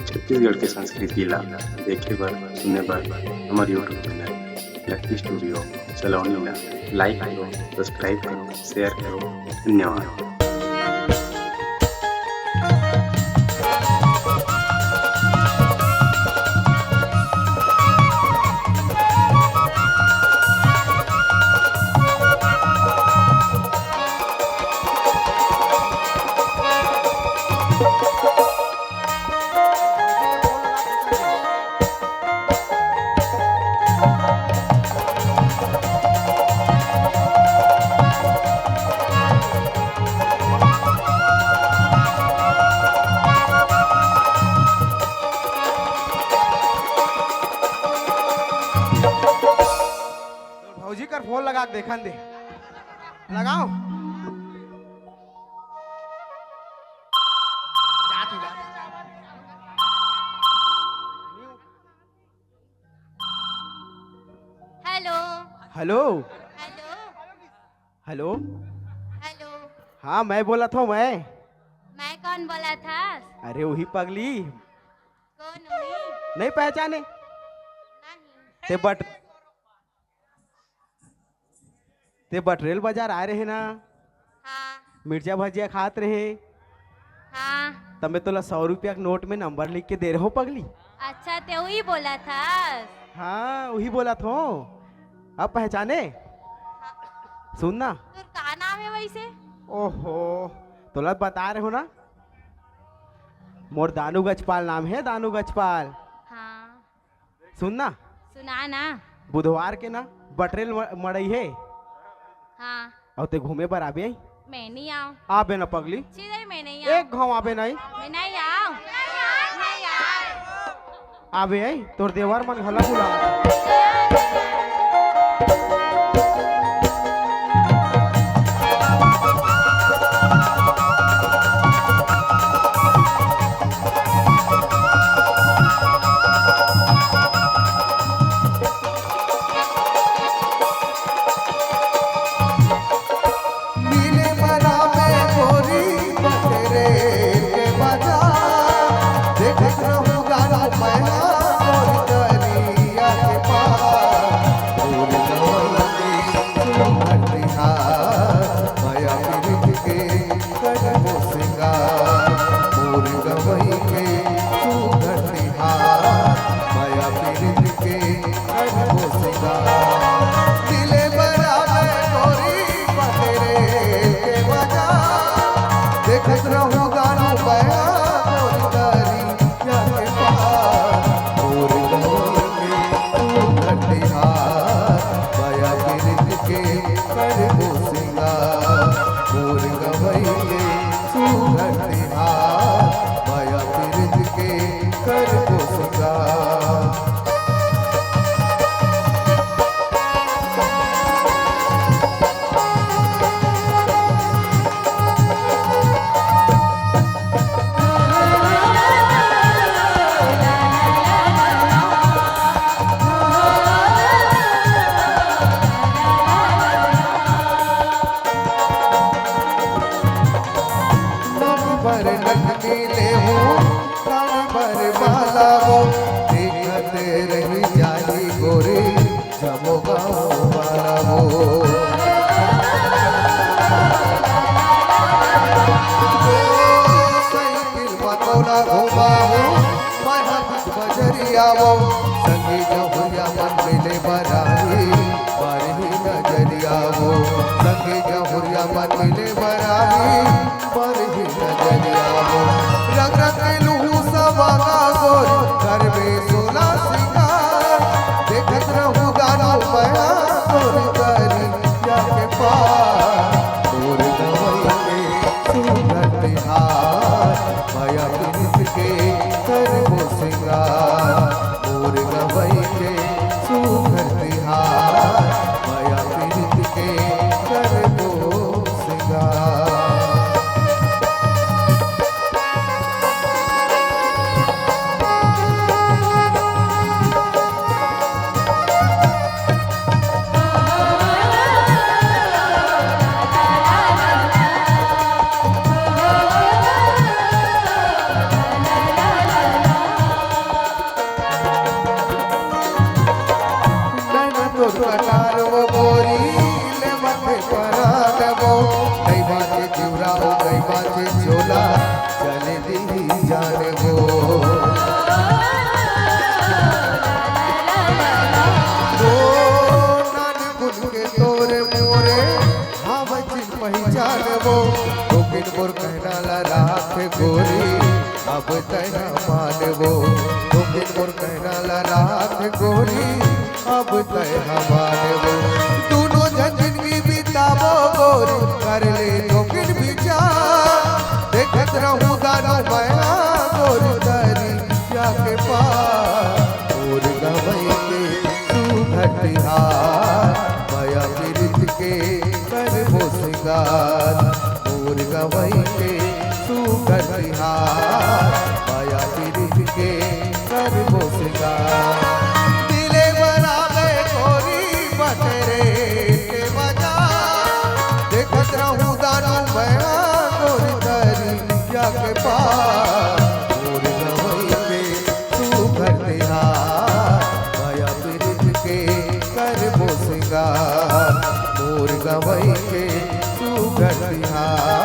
छत्तीसगढ़ के संस्कृति ला देखे बर सुने बर हमारे यूट्यूब चैनल लकी स्टूडियो सलोनी ला लाइक करो, सब्सक्राइब करो, शेयर करो। धन्यवाद। भौजी कर फोन लगा के देखन दे, लगाओ। Hello hello hello hello. Hello. हाँ मैं बोला था। मैं कौन बोला था? अरे वही पगली, कौन हुई? नहीं पहचाने? नहीं। ते बटरेल बाजार आ रहे ना, हाँ मिर्चा भजिया खात रहे, हाँ। तब मैं तोला 100 रुपया के नोट में नंबर लिख के दे रहे हो पगली। अच्छा ते वही बोला था। हाँ वही बोला था। अब पहचाने? सुनना, तो का नाम है वैसे? ओहो तोला बता रहे हो ना, मोर दानू गजपाल नाम है, दानू गजपाल। हाँ सुनना, सुना ना। बुधवार के ना बटरेल मड़ई है, हाँ और ते घूमे पर आबे? मैं नहीं आऊँ। आबे ना पगली, सीधे मैं नहीं आऊँ। एक घाव आबे नहीं। मैं नहीं आऊँ। नहीं आऊँ। आबे आई तोर देवर मन घला बुला। माया पीरित के कर दो सिंगार। जान वो कई बातें चिवरा हो कई बातें चोला चले दी जान वो के तोरे मोरे हाँ बचिन पहचान वो गोकिन मोर कहना ला रात गोरी अब तेरा मान वो गोकिन मोर कहना ला रात गोरी अब तेरा मान वो दोनों जन जिंदगी बितावो गोरी कर ले गोकिन विचार देखत रहूं दानो माया गोरी तारी के पास और गवई के तू घटिहार माया पीड़ित के कर वो सिंगार मोर गवई के तू घटिहार माया पीड़ित के कर वो सिंगार दिले बराबे गोरी बटरे के बजा देखत रहूं दानो माया गोरी तारी के पास मोर गवई के तू घटिहार माया पीड़ित के कर वो सिंगार मोर गवई के तू घटिहार